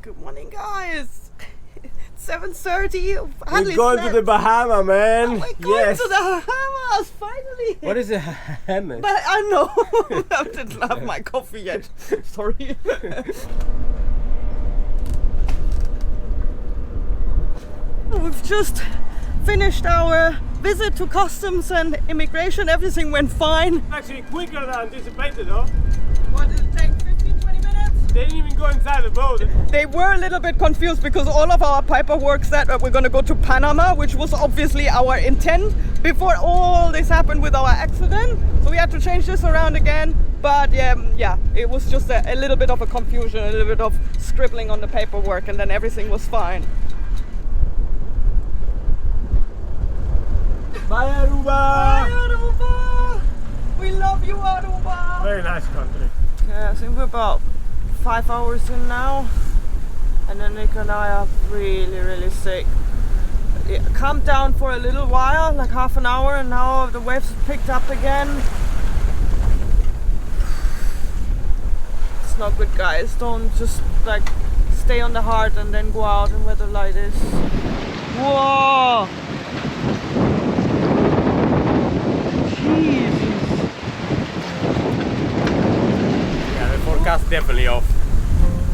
Good morning, guys. It's 7:30. We're going to the Bahamas, man. We're going to the Bahamas, finally. What is a Bahamas? But I know. I didn't have my coffee yet. Sorry. We've just finished our visit to customs and immigration. Everything went fine. Actually quicker than anticipated, though. What did it take? 15-20 minutes? They didn't even go inside the boat. They were a little bit confused because all of our paperwork said that we're going to go to Panama, which was obviously our intent before all this happened with our accident. So we had to change this around again. But yeah, it was just a little bit of a confusion, a little bit of scribbling on the paperwork, and then everything was fine. Bye, Aruba! Bye, Aruba! We love you, Aruba! Very nice country. Yeah, I think we're about 5 hours in now, and then Nick and I are really sick. It calmed down for a little while, like half an hour, and now the waves have picked up again. It's not good, guys. Don't just like stay on the hard and then go out in weather like this. Whoa! Jesus. Yeah, the forecast definitely off.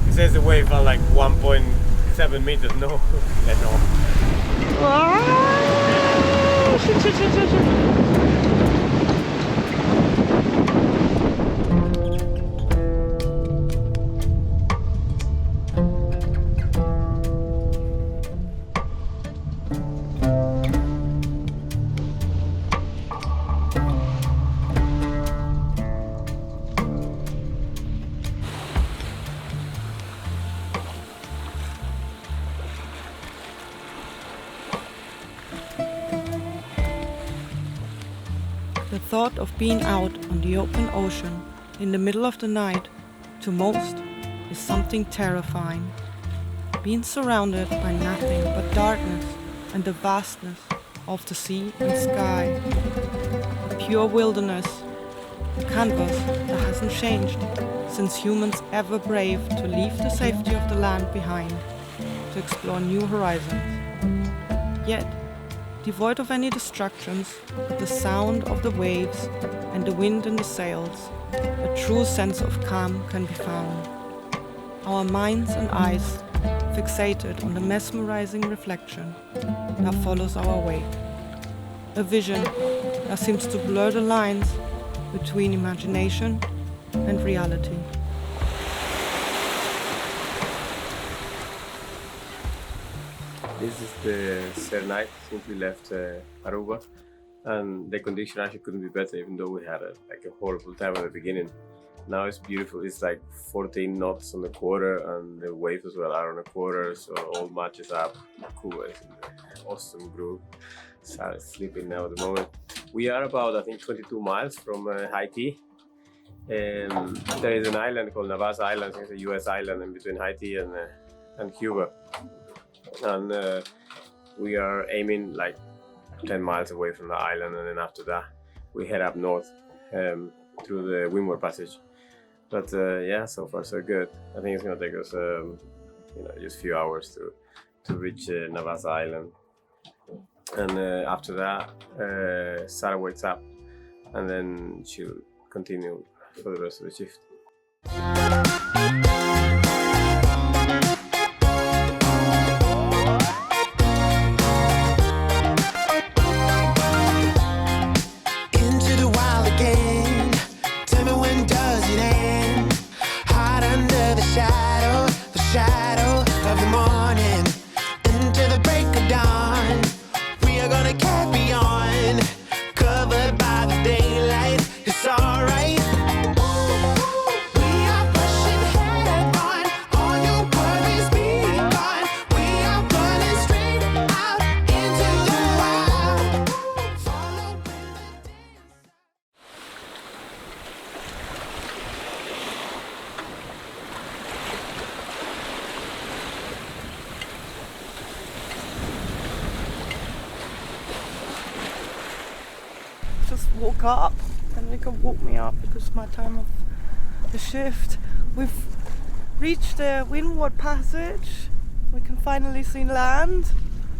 It says the wave are like 1.7 meters. No, that's off. Ah, shit. The thought of being out on the open ocean in the middle of the night, to most, is something terrifying. Being surrounded by nothing but darkness and the vastness of the sea and sky. A pure wilderness, a canvas that hasn't changed since humans ever braved to leave the safety of the land behind to explore new horizons. Yet, devoid of any distractions, but the sound of the waves and the wind in the sails, a true sense of calm can be found. Our minds and eyes fixated on the mesmerizing reflection that follows our wake. A vision that seems to blur the lines between imagination and reality. This is the third night since we left Aruba, and the condition actually couldn't be better, even though we had a horrible time at the beginning. Now it's beautiful. It's like 14 knots on the quarter, and the waves as well are on the quarter, so all matches up. Cuba is in the awesome groove. Sarah's sleeping now at the moment. We are about, I think, 22 miles from Haiti. There is an island called Navas Island. It's a US island in between Haiti and Cuba. And we are aiming like 10 miles away from the island, and then after that we head up north through the Windward Passage. But yeah, so far so good. I think it's gonna take us just a few hours to reach Navas Island, and after that Sarah wakes up, and then she'll continue for the rest of the shift. Just woke up, and Nico woke me up because it's my time of the shift. We've reached the Windward Passage. We can finally see land.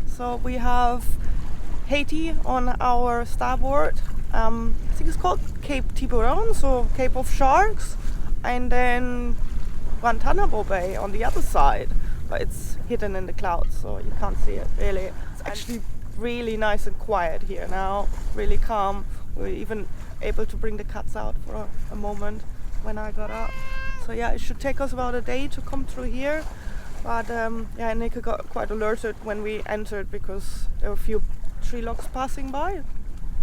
So we have Haiti on our starboard. I think it's called Cape Tiburon, so Cape of Sharks, and then Guantanamo Bay on the other side, but it's hidden in the clouds, so you can't see it really. It's actually really nice and quiet here now, really calm. We're even able to bring the cats out for a moment when I got up. So yeah, it should take us about a day to come through here. But yeah, Nick got quite alerted when we entered because there were a few tree logs passing by.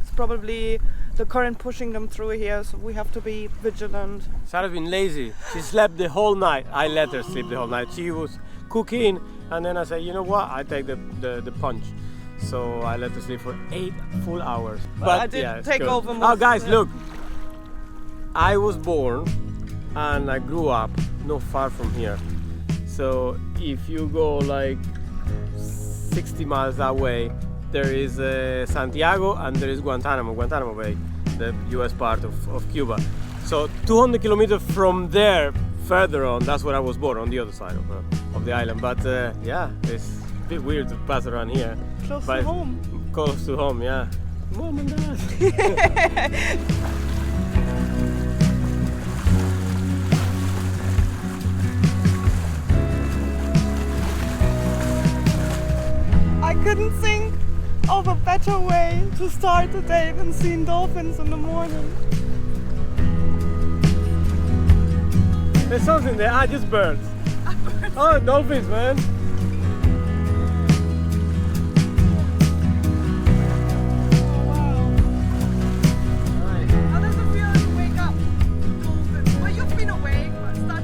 It's probably the current pushing them through here, so we have to be vigilant. Sarah's been lazy. She slept the whole night. I let her sleep the whole night. She was cooking, and then I said, you know what? I take the punch. So I let her sleep for 8 full hours. But I did take over most. Oh, guys, look. I was born and I grew up not far from here. So if you go like 60 miles that way, there is Santiago and there is Guantanamo Bay, the US part of Cuba. So 200 kilometers from there, further on, that's where I was born, on the other side of the island. But yeah, it's a bit weird to pass around here. Close to home. Close to home, yeah. Mom and Dad. I couldn't think of a better way to start the day than seeing dolphins in the morning. There's something there. Just birds. Oh, dolphins, man.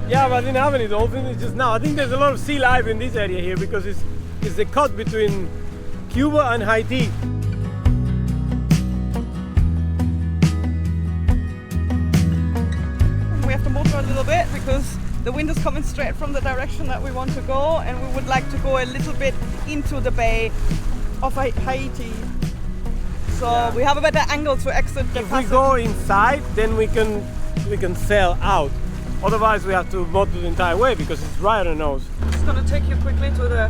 Yeah, but I didn't have any dolphins. It's just now. I think there's a lot of sea life in this area here because it's the cut between Cuba and Haiti. We have to motor a little bit because the wind is coming straight from the direction that we want to go, and we would like to go a little bit into the bay of Haiti. So yeah, we have a better angle to exit the passage. If we go inside, then we can sail out. Otherwise, we have to motor the entire way because it's right on the nose. I'm just gonna take you quickly to the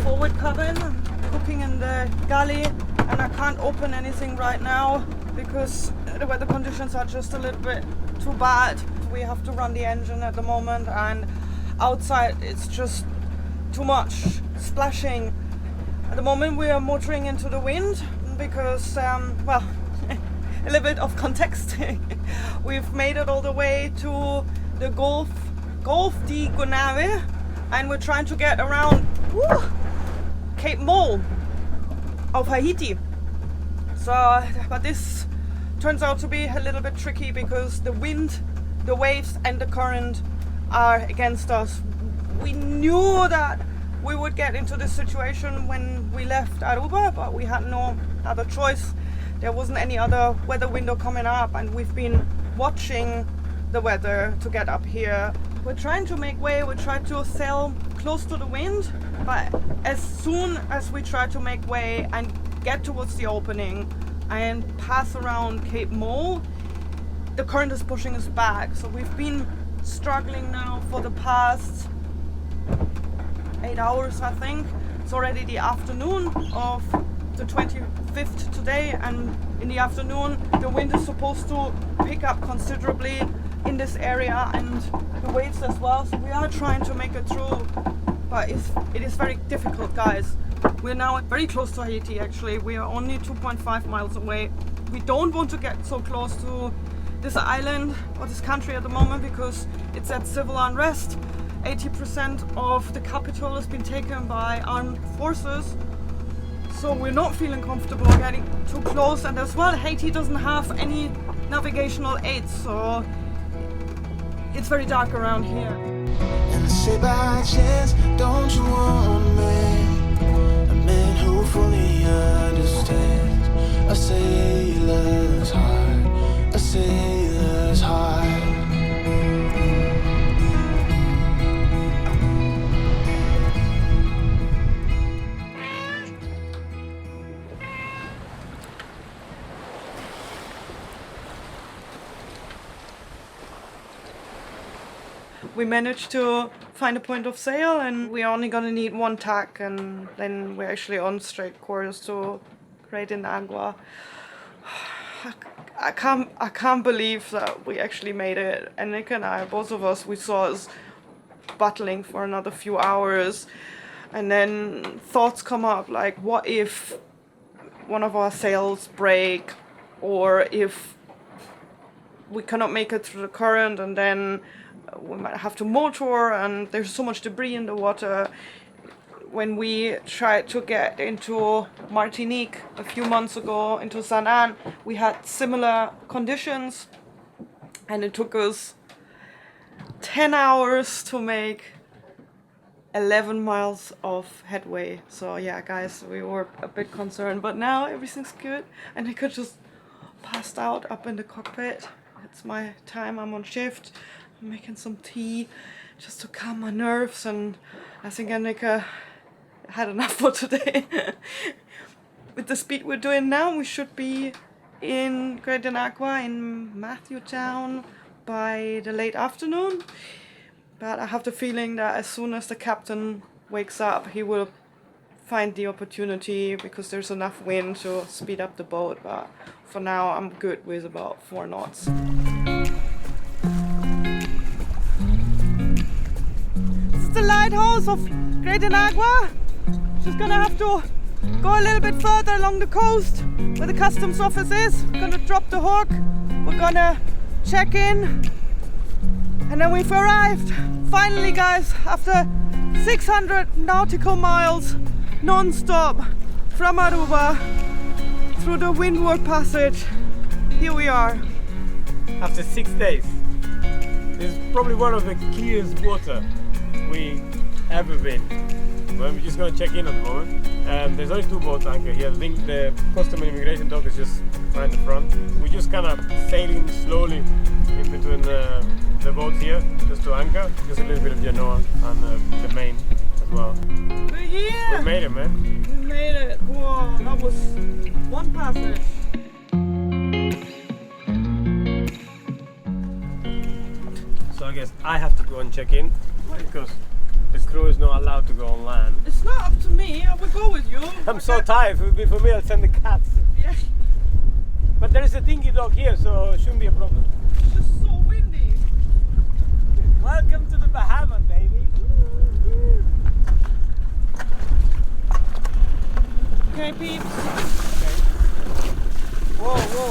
forward cabin. I'm cooking in the galley, and I can't open anything right now because the weather conditions are just a little bit too bad. We have to run the engine at the moment, and outside it's just too much splashing. At the moment we are motoring into the wind because, well, a little bit of context. We've made it all the way to the Gulf di Gonave, and we're trying to get around Cape Mole of Haiti. So, but this turns out to be a little bit tricky because the wind, the waves and the current are against us. We knew that we would get into this situation when we left Aruba, but we had no other choice. There wasn't any other weather window coming up, and we've been watching the weather to get up here. We're trying to make way, we try to sail close to the wind, but as soon as we try to make way and get towards the opening and pass around Cape Mole, the current is pushing us back. So we've been struggling now for the past 8 hours, I think. It's already the afternoon of the 25th today, and in the afternoon the wind is supposed to pick up considerably in this area, and the waves as well. So we are trying to make it through, but it is very difficult, guys. We're now very close to Haiti. Actually, we are only 2.5 miles away. We don't want to get so close to this island or this country at the moment because it's at civil unrest. 80% of the capital has been taken by armed forces, so we're not feeling comfortable getting too close. And as well, Haiti doesn't have any navigational aids, so it's very dark around here. And say by chance, don't you want me, a man who fully understands a sailor's heart, a sailor's heart. we managed to find a point of sail, and we're only gonna need one tack, and then we're actually on straight course to Great Agua. I can't believe that we actually made it. And Nick and I, both of us, we saw us battling for another few hours, and then thoughts come up like, what if one of our sails break, or if we cannot make it through the current, and then we might have to motor, and there's so much debris in the water. When we tried to get into Martinique a few months ago, into Saint Anne, we had similar conditions, and it took us 10 hours to make 11 miles of headway. So yeah, guys, we were a bit concerned, but now everything's good, and I could just passed out up in the cockpit. It's my time, I'm on shift, I'm making some tea just to calm my nerves, and I think Annika had enough for today. With the speed we're doing now, we should be in Great Agua in Matthew Town by the late afternoon. But I have the feeling that as soon as the captain wakes up, he will find the opportunity, because there's enough wind to speed up the boat. But for now, I'm good with about 4 knots. This is the lighthouse of Great Agua. Just gonna have to go a little bit further along the coast where the customs office is. Gonna drop the hook. We're gonna check in. And then we've arrived. Finally, guys, after 600 nautical miles non-stop from Aruba through the Windward Passage, here we are. After 6 days. It's probably one of the clearest water we ever been. Well, we're just going to check in at the moment. There's only 2 boats anchored here. I think the custom and immigration dock is just right in the front. We're just kind of sailing slowly in between the boats here, just to anchor. Just a little bit of Genoa and the main as well. We're here! We made it, man. We made it. Whoa, that was one passage. So I guess I have to go and check in, because the crew is not allowed to go on land. It's not up to me, I will go with you. I'm so tired. If it would be for me, I'd send the cats. Yeah, But there is a dinghy dock here, so it shouldn't be a problem. it's just so windy. Welcome to the Bahamas, baby. Okay, peeps. Whoa, whoa.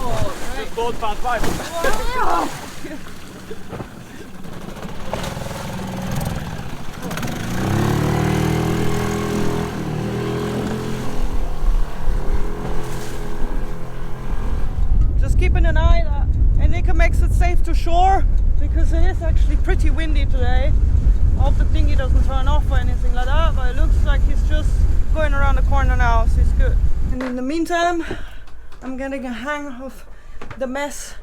Oh, Just boat passed by. wow. Just keeping an eye that Enrique makes it safe to shore, because it is actually pretty windy today. I hope the dinghy doesn't turn off or anything like that, but it looks like he's just going around the corner now, so he's good. And in the meantime, I'm getting a hang of the mess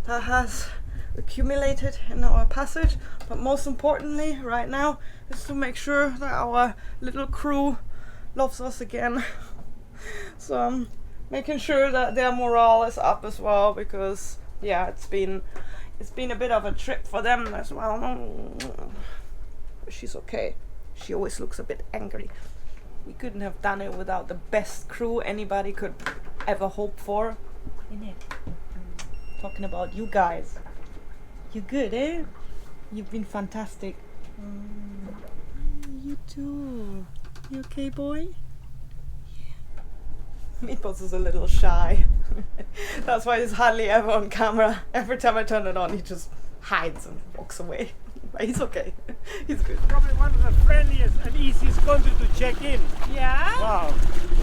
that has accumulated in our passage, but most importantly right now is to make sure that our little crew loves us again. So I'm making sure that their morale is up as well, because yeah, it's been a bit of a trip for them as well. She's okay. She always looks a bit angry. We couldn't have done it without the best crew anybody could ever hope for. Innit? Talking about you guys. You're good, eh? You've been fantastic. You too. You okay, boy? Yeah. Meatballs is a little shy. That's why he's hardly ever on camera. Every time I turn it on, he just hides and walks away. But he's okay. He's good. Probably one of the friendliest and easiest countries to check in. Yeah? Wow.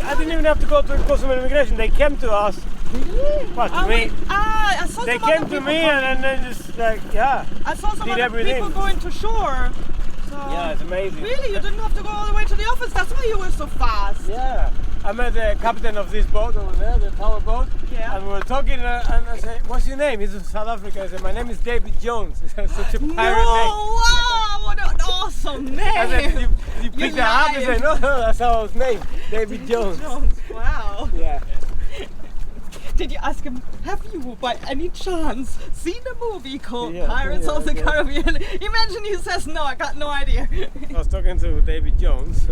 I didn't even have to go to Customs and Immigration. They came to us. Really? What, to me? I saw They some other came to people me and then just like, yeah. I saw some did other everything. people going to shore. So Yeah, it's amazing. really? You didn't have to go all the way to the office? That's why you were so fast. Yeah. I met the captain of this boat over there, the power boat. Yeah. And we were talking and I said, what's your name? He's from South Africa. I said, my name is David Jones. It's such a pirate No! name. Wow! What an awesome name! I said, did you pick that up? He lying. said, no, that's how I was named. David Jones. Jones. Wow. Yeah. Did you ask him, have you by any chance seen a movie called Yeah, Pirates of the Caribbean? Imagine he says, no, I got no idea. I was talking to David Jones,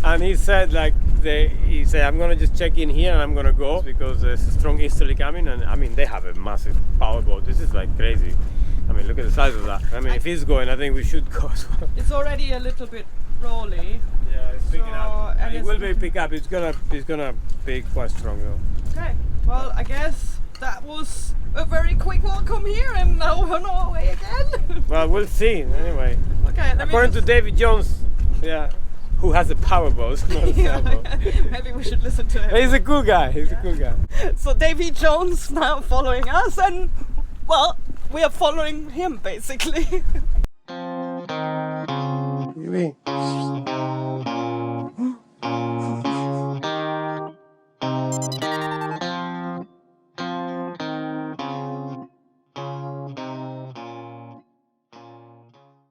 and he said I'm gonna just check in here and I'm gonna go because there's a strong easterly coming, and I mean they have a massive powerboat. This is like crazy. I mean, look at the size of that. I mean, if he's going, I think we should go as well. It's already a little bit rolly. Yeah, it's picking up. and It it's- will be pick up. It's gonna be quite strong though. Okay, well, I guess that was a very quick welcome here, and now we're on our way again. Well, we'll see. Anyway, Okay, let me according to just- David Jones, yeah, who has a powerboat, not a sailboat. Maybe we should listen to him. He's a cool guy. He's a cool guy. So Davy Jones now following us, and well, we are following him basically. Maybe.